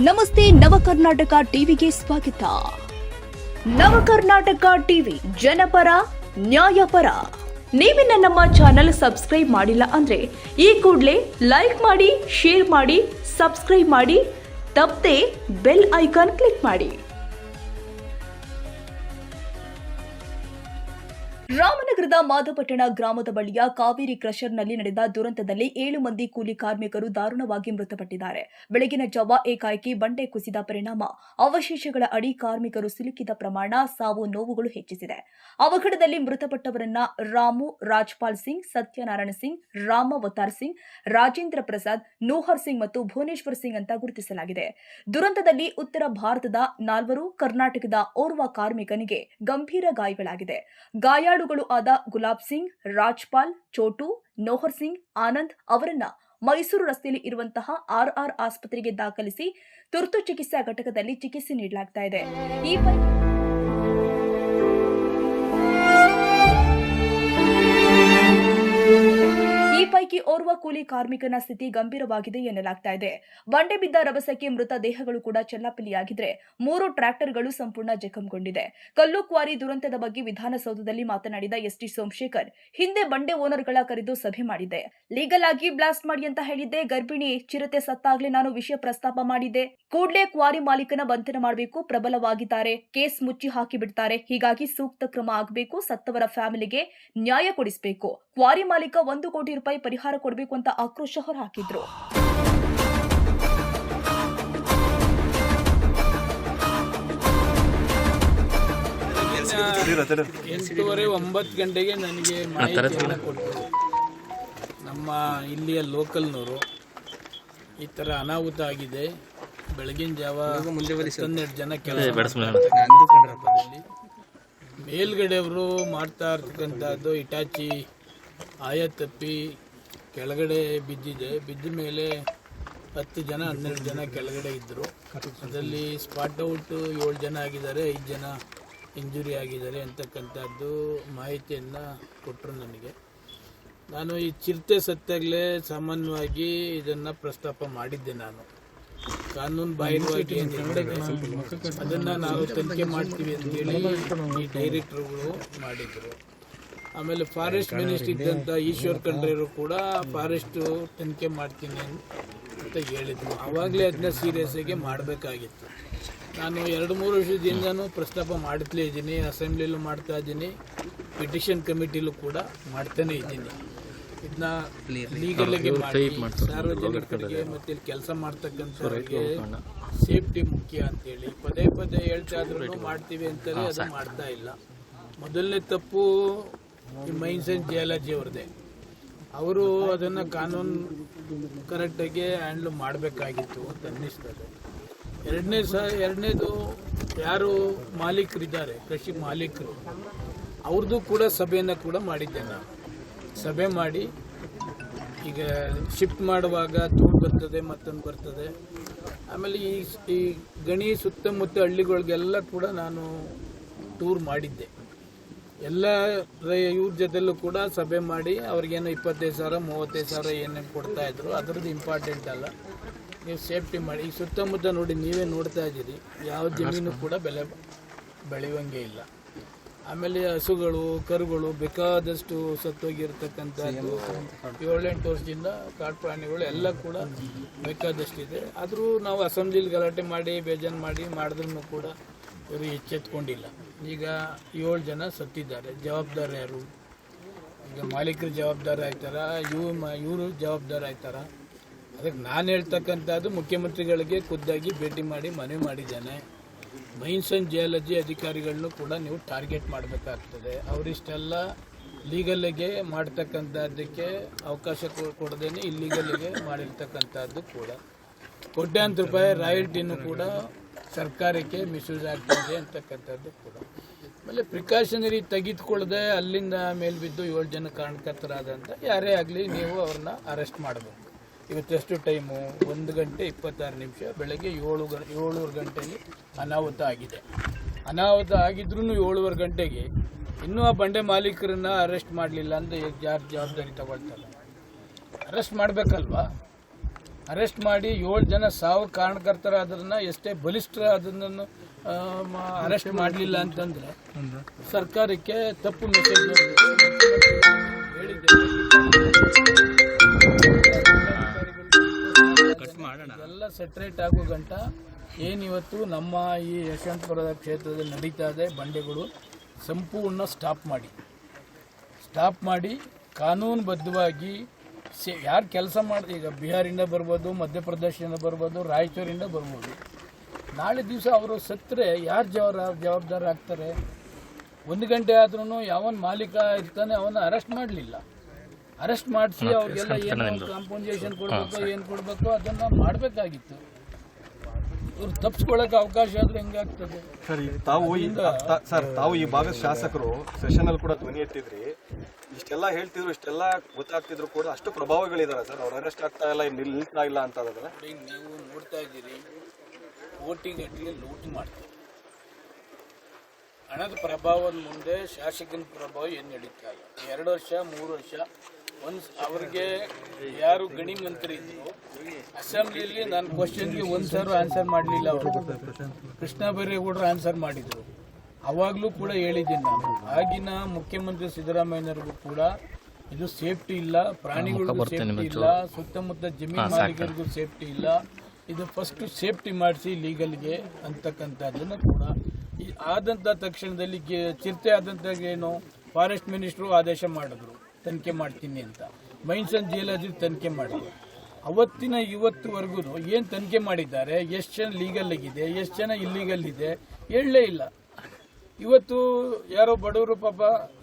ನಮಸ್ತೆ ನವಕರ್ನಾಟಕ ಟಿವಿಗೆ ಸ್ವಾಗತ. ನವಕರ್ನಾಟಕ ಟಿವಿ ಜನಪರ ನ್ಯಾಯಪರ. ನೀವಿನ್ನ ನಮ್ಮ ಚಾನೆಲ್ ಸಬ್ಸ್ಕ್ರೈಬ್ ಮಾಡಿಲ್ಲ ಅಂದ್ರೆ ಈ ಕೂಡಲೇ ಲೈಕ್ ಮಾಡಿ, ಶೇರ್ ಮಾಡಿ, ಸಬ್ಸ್ಕ್ರೈಬ್ ಮಾಡಿ, ತಪ್ಪದೆ ಬೆಲ್ ಐಕಾನ್ ಕ್ಲಿಕ್ ಮಾಡಿ. ರಾಮನಗರದ ಮಾದಪಟ್ಟಣ ಗ್ರಾಮದ ಬಳಿಯ ಕಾವೇರಿ ಕ್ರಷರ್ನಲ್ಲಿ ನಡೆದ ದುರಂತದಲ್ಲಿ 7 ಮಂದಿ ಕೂಲಿ ಕಾರ್ಮಿಕರು ದಾರುಣವಾಗಿ ಮೃತಪಟ್ಟಿದ್ದಾರೆ. ಬೆಳಗಿನ ಜಾವ ಏಕಾಏಕಿ ಬಂಡೆ ಕುಸಿದ ಪರಿಣಾಮ ಅವಶೇಷಗಳ ಅಡಿ ಕಾರ್ಮಿಕರು ಸಿಲುಕಿದ ಪ್ರಮಾಣ ಸಾವು ನೋವುಗಳು ಹೆಚ್ಚಿಸಿದೆ. ಅವಘಡದಲ್ಲಿ ಮೃತಪಟ್ಟವರನ್ನ ರಾಮು ರಾಜ್ಪಾಲ್ ಸಿಂಗ್, ಸತ್ಯನಾರಾಯಣ ಸಿಂಗ್, ರಾಮಾವತಾರ್ ಸಿಂಗ್, ರಾಜೇಂದ್ರ ಪ್ರಸಾದ್, ನೂಹರ್ ಸಿಂಗ್ ಮತ್ತು ಭುವನೇಶ್ವರ್ ಸಿಂಗ್ ಅಂತ ಗುರುತಿಸಲಾಗಿದೆ. ದುರಂತದಲ್ಲಿ ಉತ್ತರ ಭಾರತದ 4, ಕರ್ನಾಟಕದ ಓರ್ವ ಕಾರ್ಮಿಕನಿಗೆ ಗಂಭೀರ ಗಾಯಗಳಾಗಿದೆ. ಗಾಯಾಳುಗಳು ಆದ ಗುಲಾಬ್ ಸಿಂಗ್, ರಾಜ್ಪಾಲ್, ಚೋಟು, ನೋಹರ್ ಸಿಂಗ್, ಆನಂದ್ ಅವರನ್ನ ಮೈಸೂರು ರಸ್ತೆಯಲ್ಲಿ ಇರುವಂತಹ RR ಆಸ್ಪತ್ರೆಗೆ ದಾಖಲಿಸಿ ತುರ್ತು ಚಿಕಿತ್ಸಾ ಘಟಕದಲ್ಲಿ ಚಿಕಿತ್ಸೆ ನೀಡಲಾಗುತ್ತಿದೆ. ಈ ಪೈಕಿ ಓರ್ವ ಕೂಲಿ ಕಾರ್ಮಿಕನ ಸ್ಥಿತಿ ಗಂಭೀರವಾಗಿದೆ ಎನ್ನಲಾಗ್ತಾ ಇದೆ. ಬಂಡೆ ಬಿದ್ದ ರಭಸಕ್ಕೆ ಮೃತ ದೇಹಗಳು ಕೂಡ ಚೆಲ್ಲಾಪಿಲ್ಲಿಯಾಗಿದ್ರೆ 3 ಟ್ರ್ಯಾಕ್ಟರ್ಗಳು ಸಂಪೂರ್ಣ ಜಖಂಗೊಂಡಿದೆ. ಕಲ್ಲು ಕ್ವಾರಿ ದುರಂತದ ಬಗ್ಗೆ ವಿಧಾನಸೌಧದಲ್ಲಿ ಮಾತನಾಡಿದ ST ಸೋಮಶೇಖರ್, ಹಿಂದೆ ಬಂಡೆ ಓನರ್ಗಳ ಕರೆದು ಸಭೆ ಮಾಡಿದ್ದೆ, ಲೀಗಲ್ ಆಗಿ ಬ್ಲಾಸ್ಟ್ ಮಾಡಿ ಅಂತ ಹೇಳಿದ್ದೆ. ಗರ್ಭಿಣಿ ಚಿರತೆ ಸತ್ತಾಗ್ಲೇ ನಾನು ವಿಷಯ ಪ್ರಸ್ತಾಪ ಮಾಡಿದ್ದೆ. ಕೂಡಲೇ ಕ್ವಾರಿ ಮಾಲೀಕನ ಬಂಧನ ಮಾಡಬೇಕು, ಪ್ರಬಲವಾಗಿದ್ದಾರೆ, ಕೇಸ್ ಮುಚ್ಚಿ ಹಾಕಿ ಬಿಡ್ತಾರೆ. ಹೀಗಾಗಿ ಸೂಕ್ತ ಕ್ರಮ ಆಗಬೇಕು, ಸತ್ತವರ ಫ್ಯಾಮಿಲಿಗೆ ನ್ಯಾಯ ಕೊಡಿಸಬೇಕು. ಕ್ವಾರಿ ಮಾಲೀಕ 1 ಕೋಟಿ ರೂಪಾಯಿ ಪರಿಹಾರ ಕೊಡಬೇಕು ಅಂತ ಆಕ್ರೋಶ ಹೊರಹಾಕಿದ್ರು. 8:30-9 ಗಂಟೆಗೆ ನನಗೆ ಮಾಹಿತಿಯನ್ನು ಕೊಟ್ಟರು. ನಮ್ಮ ಇಲ್ಲಿಯ ಲೋಕಲ್ನವರು ಈ ಥರ ಅನಾಹುತ ಆಗಿದೆ, ಬೆಳಗಿನ ಜಾವ 12 ಜನ ಕೆಲಸ ಮೇಲ್ಗಡೆಯವರು ಮಾಡ್ತಾ ಇರ್ತಕ್ಕಂಥದ್ದು ಇಟಾಚಿ ಆಯ ತಪ್ಪಿ ಕೆಳಗಡೆ ಬಿದ್ದಿದೆ. ಬಿದ್ದ ಮೇಲೆ 10 ಜನ 12 ಜನ ಕೆಳಗಡೆ ಇದ್ದರು. ಅದರಲ್ಲಿ ಸ್ಪಾಟ್ ಔಟ್ 7 ಜನ ಆಗಿದ್ದಾರೆ, 5 ಜನ ಇಂಜುರಿ ಆಗಿದ್ದಾರೆ ಅಂತಕ್ಕಂಥದ್ದು ಮಾಹಿತಿಯನ್ನು ಕೊಟ್ಟರು ನನಗೆ. ನಾನು ಈ ಚಿರತೆ ಸತ್ತಾಗಲೇ ಸಾಮಾನ್ಯವಾಗಿ ಇದನ್ನು ಪ್ರಸ್ತಾಪ ಮಾಡಿದ್ದೆ. ನಾನು ಕಾನೂನು ಬಾಹಿರವಾಗಿ ಏನಿದೆ ಅದನ್ನು ನಾವು ತನಿಖೆ ಮಾಡ್ತೀವಿ ಅಂತೇಳಿ ಈ ಡೈರೆಕ್ಟರ್ಗಳು ಮಾಡಿದರು. ಆಮೇಲೆ ಫಾರೆಸ್ಟ್ ಮಿನಿಸ್ಟರ್ ಇದ್ದಂಥ ಈಶ್ವರ್ ಖಂಡ್ರೆಯವರು ಕೂಡ ಫಾರೆಸ್ಟು ತನಿಖೆ ಮಾಡ್ತೀನಿ ಅಂತ ಹೇಳಿದರು. ಆವಾಗಲೇ ಅದನ್ನ ಸೀರಿಯಸ್ ಆಗಿ ಮಾಡಬೇಕಾಗಿತ್ತು. ನಾನು 2-3 ವರ್ಷದಿಂದನೂ ಪ್ರಸ್ತಾಪ ಮಾಡ್ತಲೇ ಇದ್ದೀನಿ, ಅಸೆಂಬ್ಲಿಲೂ ಮಾಡ್ತಾ ಇದ್ದೀನಿ, ಪಿಟಿಷನ್ ಕಮಿಟಿಲೂ ಕೂಡ ಮಾಡ್ತಾನೆ ಇದ್ದೀನಿ. ಇದನ್ನ ಲೀಗಲ್ಗೆ ಮಾಡಿ ಸಾರ್ವಜನಿಕರಿಗೆ ಮತ್ತು ಇಲ್ಲಿ ಕೆಲಸ ಮಾಡ್ತಕ್ಕಂಥವ್ರಿಗೆ ಸೇಫ್ಟಿ ಮುಖ್ಯ ಅಂತೇಳಿ ಪದೇ ಪದೇ ಹೇಳ್ತಾ ಇದ್ರು. ಮಾಡ್ತೀವಿ ಅಂತಲೇ ಅದು ಮಾಡ್ತಾ ಇಲ್ಲ. ಮೊದಲನೇ ತಪ್ಪು ಈ ಮೈನ್ಸ್ ಆ್ಯಂಡ್ ಜಿಯಾಲಜಿ ಅವ್ರದ್ದೇ. ಅವರು ಅದನ್ನು ಕಾನೂನು ಕರೆಕ್ಟಾಗಿ ಹ್ಯಾಂಡ್ಲ್ ಮಾಡಬೇಕಾಗಿತ್ತು ಅಂತ ಅನ್ನಿಸ್ತದೆ. ಎರಡನೇದು ಯಾರು ಮಾಲೀಕರಿದ್ದಾರೆ, ಕೃಷಿ ಮಾಲೀಕರು, ಅವ್ರದ್ದು ಕೂಡ ಸಭೆಯನ್ನು ಕೂಡ ಮಾಡಿದ್ದೆ ನಾನು. ಸಭೆ ಮಾಡಿ ಈಗ ಶಿಫ್ಟ್ ಮಾಡುವಾಗ ಧೂಳು ಬರ್ತದೆ, ಮತ್ತೊಂದು ಬರ್ತದೆ. ಆಮೇಲೆ ಈ ಗಣಿ ಸುತ್ತಮುತ್ತ ಹಳ್ಳಿಗಳಿಗೆಲ್ಲ ಕೂಡ ನಾನು ಟೂರ್ ಮಾಡಿದ್ದೆ. ಎಲ್ಲ ಇವ್ರ ಜೊತೆಲೂ ಕೂಡ ಸಭೆ ಮಾಡಿ ಅವ್ರಿಗೇನು 25,000 30,000 ಏನೇನು ಕೊಡ್ತಾಯಿದ್ರು, ಅದರದ್ದು ಇಂಪಾರ್ಟೆಂಟ್ ಅಲ್ಲ. ನೀವು ಸೇಫ್ಟಿ ಮಾಡಿ. ಈ ಸುತ್ತಮುತ್ತ ನೋಡಿ, ನೀವೇ ನೋಡ್ತಾ ಇದ್ದೀರಿ, ಯಾವ ಜಮೀನು ಕೂಡ ಬೆಳೆಯುವಂಗೆ ಇಲ್ಲ. ಆಮೇಲೆ ಹಸುಗಳು, ಕರುಗಳು ಬೇಕಾದಷ್ಟು ಸತ್ತೋಗಿರ್ತಕ್ಕಂಥದ್ದು 7-8 ವರ್ಷದಿಂದ ಕಾಡು ಪ್ರಾಣಿಗಳು ಎಲ್ಲ ಕೂಡ ಬೇಕಾದಷ್ಟಿದೆ. ಆದರೂ ನಾವು ಅಸೆಂಬ್ಲಿಲಿ ಗಲಾಟೆ ಮಾಡಿ ಬೇಜಾರು ಮಾಡಿದ್ರೂ ಕೂಡ ಇವರು ಎಚ್ಚೆತ್ಕೊಂಡಿಲ್ಲ. ಈಗ 7 ಜನ ಸತ್ತಿದ್ದಾರೆ. ಜವಾಬ್ದಾರಿ ಯಾರು? ಈಗ ಮಾಲೀಕರು ಜವಾಬ್ದಾರಿ ಆಯ್ತಾರ, ಇವರು ಜವಾಬ್ದಾರಿ ಆಯ್ತಾರ? ಅದಕ್ಕೆ ನಾನು ಹೇಳ್ತಕ್ಕಂಥದ್ದು ಮುಖ್ಯಮಂತ್ರಿಗಳಿಗೆ ಖುದ್ದಾಗಿ ಭೇಟಿ ಮಾಡಿ ಮನವಿ ಮಾಡಿದ್ದೇನೆ. ಮೈನ್ಸ್ ಆ್ಯಂಡ್ ಜಿಯಾಲಜಿ ಅಧಿಕಾರಿಗಳನ್ನು ಕೂಡ ನೀವು ಟಾರ್ಗೆಟ್ ಮಾಡಬೇಕಾಗ್ತದೆ. ಅವರಿಷ್ಟೆಲ್ಲ ಲೀಗಲ್ಗೆ ಮಾಡ್ತಕ್ಕಂಥದ್ದಕ್ಕೆ ಅವಕಾಶ ಕೊಡದೇನೆ ಇಲ್ಲೀಗಲ್ಗೆ ಮಾಡಿರ್ತಕ್ಕಂಥದ್ದು ಕೂಡ ಕೋಟ್ಯಾಂತರ ರೂಪಾಯಿ ರಾಯಲ್ಟಿನೂ ಕೂಡ ಸರ್ಕಾರಕ್ಕೆ ಮಿಸ್ಯೂಸ್ ಆಗ್ತದೆ ಅಂತಕ್ಕಂಥದ್ದು ಕೂಡ. ಆಮೇಲೆ ಪ್ರಿಕಾಷನರಿ ತೆಗೆದುಕೊಳ್ಳದೆ ಅಲ್ಲಿಂದ ಮೇಲ್ಬಿದ್ದು 7 ಜನ ಕಾರಣಕರ್ತರಾದಂಥ ಯಾರೇ ಆಗಲಿ ನೀವು ಅವ್ರನ್ನ ಅರೆಸ್ಟ್ ಮಾಡಬೇಕು. ಇವತ್ತೆಷ್ಟು ಟೈಮು? 1:26 ಬೆಳಗ್ಗೆ 7 ಗಂಟೆಗೆ ಅನಾಹುತ ಆಗಿದೆ. ಅನಾಹುತ ಆಗಿದ್ರೂ 7:15 ಗಂಟೆಗೆ ಇನ್ನೂ ಆ ಬಂಡೆ ಮಾಲೀಕರನ್ನ ಅರೆಸ್ಟ್ ಮಾಡಲಿಲ್ಲ ಅಂದರೆ ಯಾರು ಜವಾಬ್ದಾರಿ ತಗೊಳ್ತಾರೆ? ಅರೆಸ್ಟ್ ಮಾಡಬೇಕಲ್ವಾ? ಅರೆಸ್ಟ್ ಮಾಡಿ 7 ಜನ ಸಾವು ಕಾರಣಕರ್ತರಾದ್ರನ್ನ ಎಷ್ಟೇ ಬಲಿಷ್ಠ ಅದನ್ನು ಅರೆಸ್ಟ್ ಮಾಡಲಿಲ್ಲ ಅಂತಂದ್ರೆ ಸರ್ಕಾರಕ್ಕೆ ತಪ್ಪು ಮೆಸೇಜ್ ಎಲ್ಲ ಸೆಟ್ರೇಟ್ ಆಗೋ ಗಂಟ ಏನಿವತ್ತು ನಮ್ಮ ಈ ಯಶವಂತಪುರದ ಕ್ಷೇತ್ರದಲ್ಲಿ ನಡೀತಾ ಇದೆ ಬಂಡೆಗಳು ಸಂಪೂರ್ಣ ಸ್ಟಾಪ್ ಮಾಡಿ ಕಾನೂನುಬದ್ಧವಾಗಿ ಯಾರು ಕೆಲಸ ಮಾಡಿ ಈಗ ಬಿಹಾರಿಂದ ಬರ್ಬೋದು, ಮಧ್ಯಪ್ರದೇಶದಿಂದ ಬರ್ಬೋದು, ರಾಯಚೂರಿಂದ ಬರ್ಬೋದು. ನಾಳೆ ದಿವಸ ಅವರು ಸತ್ತರೆ ಯಾರು ಜವಾಬ್ದಾರ ಆಗ್ತಾರೆ? 1 ಗಂಟೆ ಆದ್ರೂ ಯಾವನ್ ಮಾಲೀಕ ಇರ್ತಾನೆ ಅವನ್ನ ಅರೆಸ್ಟ್ ಮಾಡಲಿಲ್ಲ. ಅರೆಸ್ಟ್ ಮಾಡಿಸಿ ಅವ್ರಿಗೆಲ್ಲ ಏನು ಕಾಂಪನ್ಸೇಷನ್ ಕೊಡಬೇಕು, ಏನು ಕೊಡಬೇಕು ಅದನ್ನ ಮಾಡಬೇಕಾಗಿತ್ತು. ಇವ್ರು ತಪ್ಪಿಸ್ಕೊಳ್ಳೋಕೆ ಅವಕಾಶ ಆದ್ರೆ ಹೆಂಗಾಗ್ತದೆ? ತಾವು ಈ ಭಾಗದ ಶಾಸಕರು ಸೆಷನ್ ಅಲ್ಲಿ ಕೂಡ ಧ್ವನಿ ಎತ್ತಿದ್ರಿ. ಇಷ್ಟೆಲ್ಲ ಹೇಳ್ತಿದ್ರು, ಇಷ್ಟೆಲ್ಲ ಗೊತ್ತಾಗ್ತಿದ್ರು ಕೂಡ ಅಷ್ಟು ಪ್ರಭಾವಗಳಿದಾರೆ ಸರ್. ಅವ್ರು ಅರೆಸ್ಟ್ ಆಗ್ತಾ ಇಲ್ಲ, ನಿಲ್ತಾ ಇಲ್ಲ ಅಂತ ನೀವು ನೋಡ್ತಾ ಇದ್ದೀರಿ, ಕೋಟಿಗಟ್ಟಲೆ ಲೂಟ್ ಮಾಡ್ತಾರೆ. ಹಣದ ಪ್ರಭಾವದ ಮುಂದೆ ಶಾಸಕನ ಪ್ರಭಾವ ಏನು ನಡೀತಾ ಇಲ್ಲ. 2 ವರ್ಷ 3 ವರ್ಷ ಅವ್ರಿಗೆ ಯಾರು ಗಣಿ ಮಂತ್ರಿ ಇದ್ರು ಅಸೆಂಬ್ಲಿಯಲ್ಲಿ ನಾನು ಕ್ವಶನ್ಗೆ 1 ಸಾರಿ ಆನ್ಸರ್ ಮಾಡಲಿಲ್ಲ. ಅವರು ಕೃಷ್ಣ ಬೈರೇಗೌಡರು ಆನ್ಸರ್ ಮಾಡಿದ್ರು. ಅವಾಗಲೂ ಕೂಡ ಹೇಳಿದ್ದೀನಿ ನಾನು, ಆಗಿನ ಮುಖ್ಯಮಂತ್ರಿ ಸಿದ್ದರಾಮಯ್ಯನವ್ರಿಗೂ ಕೂಡ ಇದು ಸೇಫ್ಟಿ ಇಲ್ಲ, ಪ್ರಾಣಿಗಳಿಗೂ ಸೇಫ್ಟಿ ಇಲ್ಲ, ಸುತ್ತಮುತ್ತ ಜಮೀನು ಮಾಲೀಕರಿಗೂ ಸೇಫ್ಟಿ ಇಲ್ಲ. ಇದು ಫಸ್ಟ್ ಸೇಫ್ಟಿ ಮಾಡಿಸಿ ಲೀಗಲ್ಗೆ ಅಂತಕ್ಕಂಥದ್ದನ್ನು ಕೂಡ ಆದಂಥ ತಕ್ಷಣದಲ್ಲಿ ಚಿರತೆ ಆದಂಥ ಏನು ಫಾರೆಸ್ಟ್ ಮಿನಿಸ್ಟ್ರು ಆದೇಶ ಮಾಡಿದ್ರು ತನಿಖೆ ಮಾಡ್ತೀನಿ ಅಂತ. ಮೈನ್ಸ್ ಅಂಡ್ ಜಿಯಾಲಜಿ ತನಿಖೆ ಮಾಡಿದ್ರು. ಅವತ್ತಿನ ಇವತ್ತುವರೆಗೂ ಏನು ತನಿಖೆ ಮಾಡಿದ್ದಾರೆ, ಎಷ್ಟು ಜನ ಲೀಗಲ್ ಆಗಿದೆ, ಎಷ್ಟು ಜನ ಇಲ್ಲೀಗಲ್ ಇದೆ ಹೇಳಲೇ ಇಲ್ಲ. ಇವತ್ತು ಯಾರೋ ಬಡವರು ಪಾಪ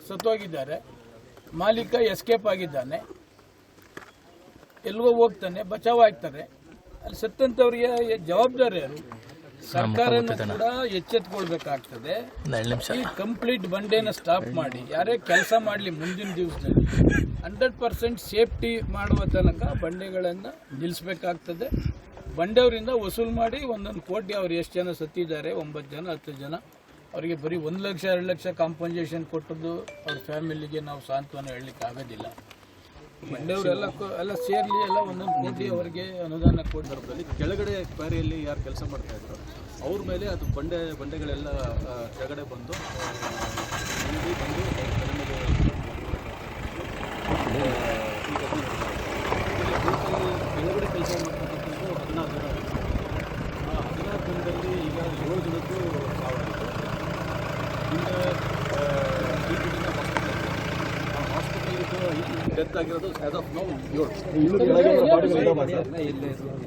ಸತ್ತೋಗಿದ್ದಾರೆ, ಮಾಲೀಕ ಎಸ್ಕೇಪ್ ಆಗಿದ್ದಾನೆ, ಎಲ್ಗೋ ಹೋಗ್ತಾನೆ, ಬಚಾವ್ ಆಗ್ತಾರೆ. ಅಲ್ಲಿ ಸತ್ತಂತವ್ರಿಗೆ ಜವಾಬ್ದಾರಿ ಯಾರು? ಸರ್ಕಾರನೂ ಕೂಡ ಎಚ್ಚೆತ್ಕೊಳ್ಬೇಕಾಗ್ತದೆ. ಈ ಕಂಪ್ಲೀಟ್ ಬಂಡೆನ ಸ್ಟಾಪ್ ಮಾಡಿ ಯಾರೇ ಕೆಲಸ ಮಾಡಲಿ ಮುಂದಿನ ದಿವಸದಲ್ಲಿ 100% ಸೇಫ್ಟಿ ಮಾಡುವ ತನಕ ಬಂಡೆಗಳನ್ನು ನಿಲ್ಲಿಸಬೇಕಾಗ್ತದೆ. ಬಂಡೆಯವರಿಂದ ವಸೂಲು ಮಾಡಿ 1 ಕೋಟಿ ಅವ್ರು ಎಷ್ಟು ಜನ ಸತ್ತಿದ್ದಾರೆ, 9 ಜನ 10 ಜನ, ಅವರಿಗೆ ಬರೀ 1 ಲಕ್ಷ 2 ಲಕ್ಷ ಕಾಂಪನ್ಸೇಷನ್ ಕೊಟ್ಟದ್ದು ಅವ್ರ ಫ್ಯಾಮಿಲಿಗೆ ನಾವು ಸಾಂತ್ವನ ಹೇಳಲಿಕ್ಕೆ ಆಗೋದಿಲ್ಲ. ಬಂಡೆಯವರೆಲ್ಲ ಎಲ್ಲ ಸೇರ್ಲಿ, ಎಲ್ಲ 1 ಕೋಟಿ ಅವರಿಗೆ ಅನುದಾನ ಕೊಟ್ಟಿರೋದ್ರಲ್ಲಿ ಕೆಳಗಡೆ ಕ್ವಾರಿಯಲ್ಲಿ ಯಾರು ಕೆಲಸ ಮಾಡ್ತಾ ಇದ್ರು ಅವ್ರ ಮೇಲೆ ಅದು ಬಂಡೆಗಳೆಲ್ಲ ಕೆಳಗಡೆ ಬಂದು ಕೆಳಗಡೆ ಕೆಲಸ ಮಾಡ್ತಕ್ಕಂಥದ್ದು 16 ಜನ. 16 ಜನದಲ್ಲಿ ಈಗ 7 ಜನದ್ದು ಸಾವಾಗಿದೆ. ಡೆತ್ ಆಗಿರೋದು ಆಸ್ ಆಫ್ ನೌ 7.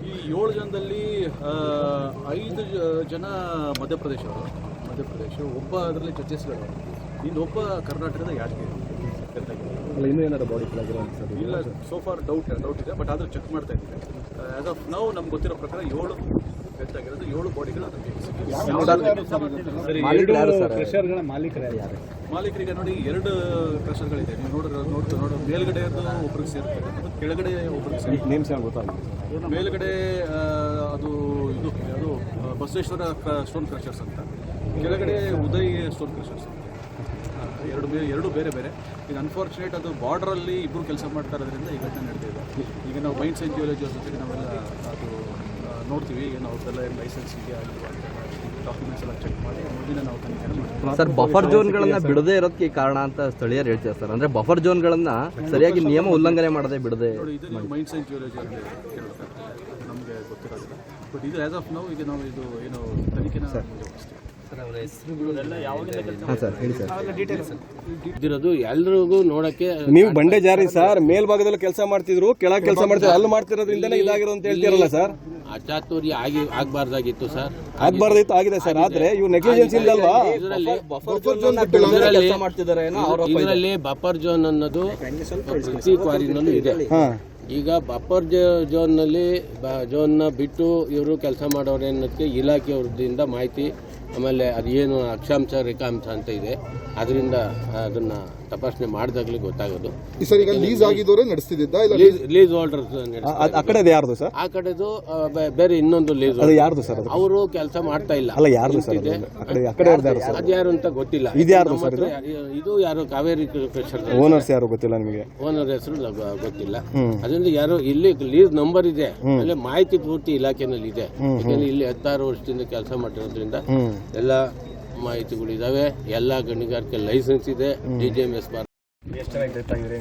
ಈ 7 ಜನದಲ್ಲಿ 5 ಜನ ಮಧ್ಯಪ್ರದೇಶ, ಒಬ್ಬ ಅದರಲ್ಲಿ ಛತ್ತೀಸ್ಗಢ, ಇನ್ನೊಬ್ಬ ಕರ್ನಾಟಕದ ಯಾದಗಿರಿ ಡೆತ್ ಆಗಿರೋದು. ಇನ್ನೂ ಏನಾದ್ರು ಬಾಡಿ ಇಲ್ಲ, ಸೋ ಫಾರ್ ಡೌಟ್ ಇದೆ, ಬಟ್ ಆದರೂ ಚೆಕ್ ಮಾಡ್ತಾ ಇದ್ದೀವಿ. ಆಸ್ ಆಫ್ ನೌ ನಮ್ಗೆ ಗೊತ್ತಿರೋ ಪ್ರಕಾರ 7 ಡೆತ್ ಆಗಿರೋದು, 7 ಬಾಡಿಗಳು ಅದಕ್ಕೆ ಮಾಲೀಕರಿಗೆ ನೋಡಿ 2 ಕ್ರಷರ್ಗಳಿದೆ. ನೀವು ನೋಡೋ ಮೇಲ್ಗಡೆ ಒಬ್ರಿಗೆ ಸೇರುತ್ತೆ, ಅದು ಕೆಳಗಡೆ ಒಬ್ರಿಗೆ ಸೇರುತ್ತೆ. ನೇಮ್ಸ್ ಏನು ಗೊತ್ತಾಗುತ್ತೆ? ಮೇಲ್ಗಡೆ ಅದು ಯಾವುದು ಬಸವೇಶ್ವರ ಸ್ಟೋನ್ ಕ್ರಷರ್ಸ್ ಅಂತ, ಕೆಳಗಡೆ ಉದಯ್ ಸ್ಟೋನ್ ಕ್ರಷರ್ಸ್ ಅಂತ. ಎರಡು ಬೇರೆ ಬೇರೆ. ಈಗ ಅನ್ಫಾರ್ಚುನೇಟ್ ಅದು ಬಾರ್ಡ್ರಲ್ಲಿ ಇಬ್ಬರು ಕೆಲಸ ಮಾಡ್ತಾ ಇರೋದ್ರಿಂದ ಈ ಘಟನೆ ನಡೆದಿದೆ. ಈಗ ನಾವು ಮೈನ್ಸ್ ಅಂಡ್ ಜಿಯಾಲಜಿ ಜೊತೆಗೆ ನಾವೆಲ್ಲ ಅದು ನೋಡ್ತೀವಿ, ಏನು ಅವ್ರದ್ದೆಲ್ಲ ಲೈಸೆನ್ಸ್ ಇದೆಯಾ ಇಲ್ವಾ ಅಂತ ಡಾಕ್ಯುಮೆಂಟ್ಸ್ ಎಲ್ಲ ಚೆಕ್ ಮಾಡಿ ಮುಂದಿನ ನಾವು ತನಿಖೆ ಮಾಡ್ತೀವಿ. ಸರ್, ಬಫರ್ ಝೋನ್ಗಳನ್ನ ಬಿಡದೇ ಇರೋದಕ್ಕೆ ಕಾರಣ ಅಂತ ಸ್ಥಳೀಯರು ಹೇಳ್ತಾರೆ ಸರ್. ಅಂದ್ರೆ ಬಫರ್ ಝೋನ್ಗಳನ್ನ ಸರಿಯಾಗಿ ನಿಯಮ ಉಲ್ಲಂಘನೆ ಮಾಡದೆ ಬಿಡದೆ. ನೋಡಿ, ಇದು ನೀವು ಮೈನ್ಸ್ ಅಂಡ್ ಜಿಯಾಲಜಿ ಅಂತ ಕೇಳಬೇಕಾಗ್ತದೆ, ನಮಗೆ ಗೊತ್ತಿರೋದಿಲ್ಲ. ಬಟ್ ಇದು ಆಸ್ ಆಫ್ ನೌ ಈಗ ನಾವು ಇದು ಏನು ತನಿಖೆನ ಇದಿರೋದು ಎಲ್ರಿಗೂ ನೋಡಕ್ಕೆ. ನೀವು ಬಂಡೆ ಜಾರಿ ಸರ್, ಮೇಲ್ಭಾಗದಲ್ಲಿ ಕೆಲಸ ಮಾಡ್ತಿದ್ರು, ಕೆಳಗೆ ಕೆಲಸ ಮಾಡ್ತಿದ್ರು, ಅಲ್ಲಿ ಮಾಡ್ತಿರೋದ್ರಿಂದನೇ ಇದಾಗಿರೋ ಅಂತ ಹೇಳ್ತಿರಲ್ಲ ಸರ್. ಅಚಾತುರ್ಯ ಆಗ್ಬಾರ್ದಾಗಿತ್ತು ಸರ್, ಆಗ್ಬಾರ್ದಿತ್ತು, ಆಗಿದೆ ಸರ್. ಆದ್ರೆ ಇವು ನೆಗ್ಲಿಜೆನ್ಸ್ ಇಲ್ಲಲ್ವಾ? ಇದರಲ್ಲಿ ಬಫರ್ ಝೋನ್ ಅನ್ನೋದು ಪ್ರತಿ ಕ್ವಾರಿನಲ್ಲೂ ಇದೆ. ಈಗ ಬಫರ್ ಝೋನ್ನ ಬಿಟ್ಟು ಇವರು ಕೆಲಸ ಮಾಡೋರು ಅನ್ನೋದಕ್ಕೆ ಇಲಾಖೆಯವ್ರದಿಂದ ಮಾಹಿತಿ, ಆಮೇಲೆ ಅದೇನು ಅಕ್ಷಾಂಶ ರೇಖಾಂಶ ಅಂತ ಇದೆ, ಅದರಿಂದ ಅದನ್ನು ತಪಾಸಣೆ ಮಾಡಿದಾಗಲೇ ಗೊತ್ತಾಗೋದು. ಸರ್ ಈಗ ಲೀಸ್ ಆಗಿದ್ದವರೇ ನಡೆಸ್ತಿದ್ದ ಇಲ್ಲ ಲೀಸ್ ಹೋಲ್ಡರ್ಸ್ ಆ ಕಡೆದು ಯಾರ್ದು ಸರ್? ಆ ಕಡೆದು ಬೇರೆ ಇನ್ನೊಂದು ಲೀಸ್ ಅದು ಯಾರ್ದು ಸರ್? ಅದು ಅವರು ಕೆಲಸ ಮಾಡ್ತಾ ಇಲ್ಲ. ಅಲ್ಲ ಯಾರ್ದು ಸರ್? ಆ ಕಡೆ ಯಾರು ಸರ್? ಅದು ಯಾರು ಅಂತ ಗೊತ್ತಿಲ್ಲ. ಇದು ಯಾರ್ದು ಸರ್? ಇದು ಯಾರು ಕಾವೇರಿ ಕ್ರಷರ್ ಓನರ್ಸ್ ಯಾರು ಗೊತ್ತಿಲ್ಲ ನಿಮಗೆ? ಓನರ್ ಹೆಸರು ಗೊತ್ತಿಲ್ಲ. ಅದರಿಂದ ಯಾರು ಇಲ್ಲಿ ಲೀಸ್ ನಂಬರ್ ಇದೆ, ಆಮೇಲೆ ಮಾಹಿತಿ ಪೂರ್ತಿ ಇಲಾಖೆನಲ್ಲಿ ಇದೆ. ಯಾಕಂದ್ರೆ ಇಲ್ಲಿ 16 ವರ್ಷದಿಂದ ಕೆಲಸ ಮಾಡಿರೋದ್ರಿಂದ ಎಲ್ಲ ಮಾಹಿತಿಗಳು ಇದಾವೆ. ಎಲ್ಲ ಗಣಿಗಾರಿಕೆ ಲೈಸೆನ್ಸ್ ಇದೆ. DGMS ಎಷ್ಟು ಚೆನ್ನಾಗಿ ಗೊತ್ತಾಗಿದೆ.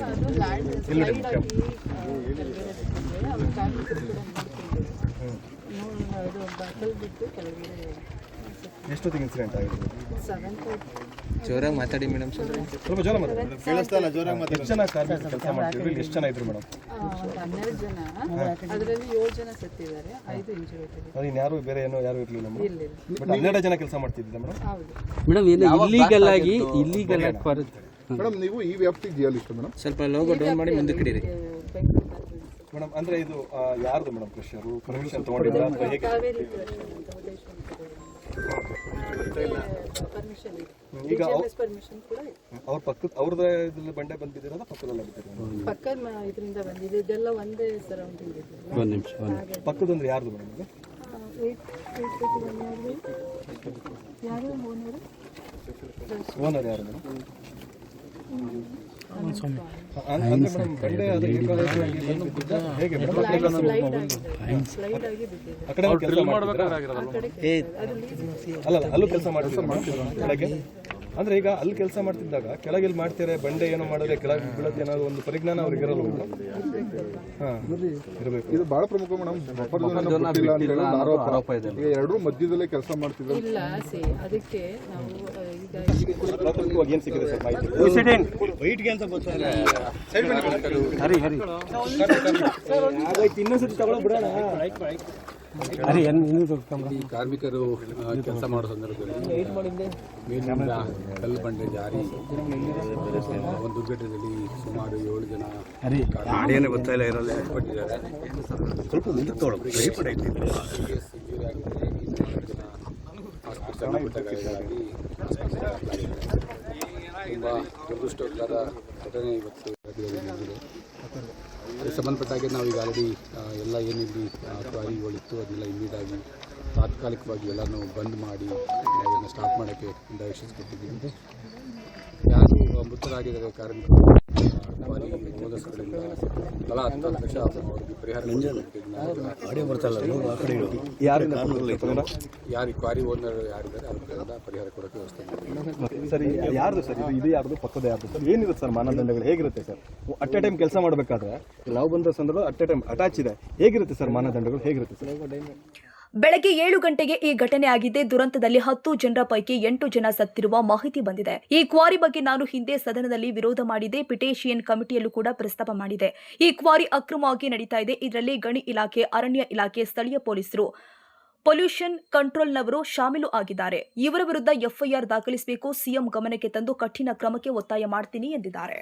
ಎಷ್ಟೊತ್ತಿಗೆ ಇನ್ಸಿಡೆಂಟ್ ಆಗಿದೆ? ಜೋರಾಗಿ ಮಾತಾಡಿ ಮೇಡಮ್. ಸ್ವಲ್ಪ ಜೋರ ಮಾತಾಡಿ. ಕೇಳಿಸ್ತಾ ಜೋರಾಗಿ ಮಾತಾಡಿ. ಎಷ್ಟು ಜನ ಕಾರ್ಮಿಕರು ಕೆಲಸ ಮಾಡ್ತಿದ್ರು? ಇಲ್ಲಿ ಎಷ್ಟು ಜನ ಇದ್ರು ಮೇಡಮ್? 12 ಜನ, ಅದರಲ್ಲಿ 7 ಜನ ಸತ್ತಿದ್ದಾರೆ, 5 ಇಂಜುರಿ ಆಗಿದೆ. ಯಾರು ಬೇರೆ ಏನೋ ಯಾರು ಇರಲಿಲ್ಲ ಮೇಡಮ್. ಬಟ್ 12 ಜನ ಕೆಲಸ ಮಾಡ್ತಿದ್ದಿಲ್ಲ ಮೇಡಮ್. ಹೌದು ಮೇಡಮ್ ಇಲ್ಲಿಗಲ್ ಆಗಿ ಮೇಡಮ್ ನೀವು ಈ ವ್ಯಾಪ್ತಿಗೆ ಜಿಯಾಲಿಸ್ಟ್ ಮೇಡಮ್? ಸ್ವಲ್ಪ ಲೋಗೋ ಡೌನ್ ಮಾಡಿ ಮುಂದೆ ಕಿಡಿರಿ ಮೇಡಮ್. ಅಂದ್ರೆ ಇದು ಯಾರ್ದು ಮೇಡಮ್ ಕ್ರಷರು? ಪರ್ಮಿಷನ್ ತಗೊಂಡಿಲ್ಲ ಅಥವಾ ಹೇಗೆ? ಕಾವೇರಿ ಪರ್ಮಿಷನ್ ಇದೆ. ಈಗ ಪರ್ಮಿಷನ್ ಕೂಡ ಇದೆ. ಅವ್ರ ಪಕ್ಕದ ಅವ್ರದ್ದೇ ಇದ್ರಲ್ಲಿ ಬಂಡೆ ಬಂದಿದ್ದೀರಾ ಪಕ್ಕದಲ್ಲ ಬಿಟ್ಟಿದ್ದೀರಾ? ಪಕ್ಕ ಇದರಿಂದ ಬಂದಿದೆ. ಇದೆಲ್ಲ ಒಂದೇ ಸರೌಂಡಿಂಗ್ ಇದೆ. ಒಂದು ನಿಮಿಷ. ಪಕ್ಕದಂದ್ರೆ ಯಾರ್ದು ಮೇಡಮ್? ಇದು ಯಾರು ಓನರ್ ಯಾರು ಮೇಡಮ್? ಅಂದ್ರೆ ಮೇಡಮ್ ಬಂಡೆ ಅದು ಹೇಗೆ ಸ್ಲೈಡ್ ಆಗಿ ಬಿದ್ದಿದೆ. ಆ ಕಡೆ ಕೆಲಸ ಮಾಡ್ಬೇಕಾದ್ರೆ ಅಲ್ಲ ಅಲ್ಲೂ ಕೆಲಸ ಕೆಳಗೆ. ಅಂದ್ರೆ ಈಗ ಅಲ್ಲಿ ಕೆಲಸ ಮಾಡ್ತಿದ್ದಾಗ ಕೆಳಗೆ ಮಾಡ್ತಾರೆ ಬಂಡೆ ಏನೋ ಮಾಡಿದ್ರೆ ಕೆಳಗೆ ಬೀಳೋದು ಏನಾದ್ರು ಒಂದು ಪರಿಜ್ಞಾನ ಅವ್ರಿಗೆ ಇರಲ್ಲ ಮೇಡಮ್. ಇರಬೇಕು. ಇದು ಬಹಳ ಪ್ರಮುಖ ಮೇಡಮ್. ಆರೋಪ ಇದೆ. ಈಗ ಎರಡೂ ಮಧ್ಯದಲ್ಲೇ ಕೆಲಸ ಮಾಡ್ತಿದ್ದಾರೆ. ಇಲ್ಲ ಅದಕ್ಕೆ ನಾವು ಈಗ ಪ್ರಾಥಮಿಕವಾಗಿ ಏನು ಸಿಕ್ಕಿದೆ ಸರ್ ಮಾಹಿತಿ? ಈ ಕಾರ್ಮಿಕರು ಕೆಲಸ ಮಾಡೋ ಸಂದರ್ಭದಲ್ಲಿ ಮೇಲಿನಿಂದ ಕಲ್ಲು ಬಂಡೆ ಜಾರಿ ಒಂದು ದುರ್ಘಟನೆಯಲ್ಲಿ ಸುಮಾರು 7 ಜನ ಪಟ್ಟಿದ್ದಾರೆ. ತುಂಬ ದುರದೃಷ್ಟಕರ ಘಟನೆ ಇವತ್ತು ನಡೆದಿದೆ. ಅದಕ್ಕೆ ಸಂಬಂಧಪಟ್ಟಾಗೆ ನಾವು ಈಗ ಆಲ್ರೆಡಿ ಎಲ್ಲ ಏನಿಲ್ಲಿ ಕ್ವಾರಿಗಳಿತ್ತು ಅದನ್ನೆಲ್ಲ ಇಮ್ಮಿಡಿಯಾಗಿ ತಾತ್ಕಾಲಿಕವಾಗಿ ಎಲ್ಲನೂ ಬಂದ್ ಮಾಡಿ ಅದನ್ನು ಸ್ಟಾಪ್ ಮಾಡೋಕ್ಕೆ ಡೈರೆಕ್ಷನ್ಸ್ ಕೊಟ್ಟಿದ್ದೀವಿ. ಯಾರು ಮೃತರಾಗಿದ್ದಾರೆ ಕಾರ್ಮಿಕರು ಕ್ವಾರಿ ಓನರ್ಸ್ಗಳಿಂದ ತಲಾ 10 ಲಕ್ಷ ಅವರಿಗೆ ಪರಿಹಾರ ಯಾರು ಕ್ವಾರಿ ಓನರ್ ಯಾರಿದ್ದಾರೆ ಅವ್ರಿಗೆಲ್ಲ ಪರಿಹಾರ ಕೊಡೋಕ್ಕೆ ವ್ಯವಸ್ಥೆ ಮಾಡಿದ್ದೀವಿ. ಸರ್ ಯಾರ್ದು ಸರ್ ಇದು ಯಾರ್ದು ಪಕ್ಕದ ಯಾರ್ದು ಸರ್? ಏನಿರುತ್ತೆ ಸರ್ ಮಾನದಂಡಗಳು ಹೇಗಿರುತ್ತೆ ಸರ್? ಅಟ್ ಎ ಟೈಮ್ ಕೆಲಸ ಮಾಡಬೇಕಾದ್ರೆ ನಾವು ಬಂದ ಸಂದರ್ಭ ಅಟ್ ಎ ಟೈಮ್ ಅಟ್ಯಾಚ್ ಇದೆ. ಹೇಗಿರುತ್ತೆ ಸರ್ ಮಾನದಂಡಗಳು ಹೇಗಿರುತ್ತೆ ಸರ್? ಬೆಳಗ್ಗೆ 7 ಗಂಟೆಗೆ ಈ ಘಟನೆ ಆಗಿದ್ದೆ. ದುರಂತದಲ್ಲಿ 10 ಜನರ ಪೈಕಿ 8 ಜನ ಸತ್ತಿರುವ ಮಾಹಿತಿ ಬಂದಿದೆ. ಈ ಕ್ವಾರಿ ಬಗ್ಗೆ ನಾನು ಹಿಂದೆ ಸದನದಲ್ಲಿ ವಿರೋಧ ಮಾಡಿದೆ. ಪಿಟೇಷಿಯನ್ ಕಮಿಟಿಯಲ್ಲೂ ಕೂಡ ಪ್ರಸ್ತಾಪ ಮಾಡಿದೆ. ಈ ಕ್ವಾರಿ ಅಕ್ರಮವಾಗಿ ನಡೀತಾ ಇದೆ. ಇದರಲ್ಲಿ ಗಣಿ ಇಲಾಖೆ, ಅರಣ್ಯ ಇಲಾಖೆ, ಸ್ಥಳೀಯ ಪೊಲೀಸರು, ಪೊಲ್ಯೂಷನ್ ಕಂಟ್ರೋಲ್ನವರು ಶಾಮೀಲು ಆಗಿದ್ದಾರೆ. ಇವರ ವಿರುದ್ಧ FIR ದಾಖಲಿಸಬೇಕು. ಸಿಎಂ ಗಮನಕ್ಕೆ ತಂದು ಕಠಿಣ ಕ್ರಮಕ್ಕೆ ಒತ್ತಾಯ ಮಾಡ್ತೀನಿ ಎಂದಿದ್ದಾರೆ.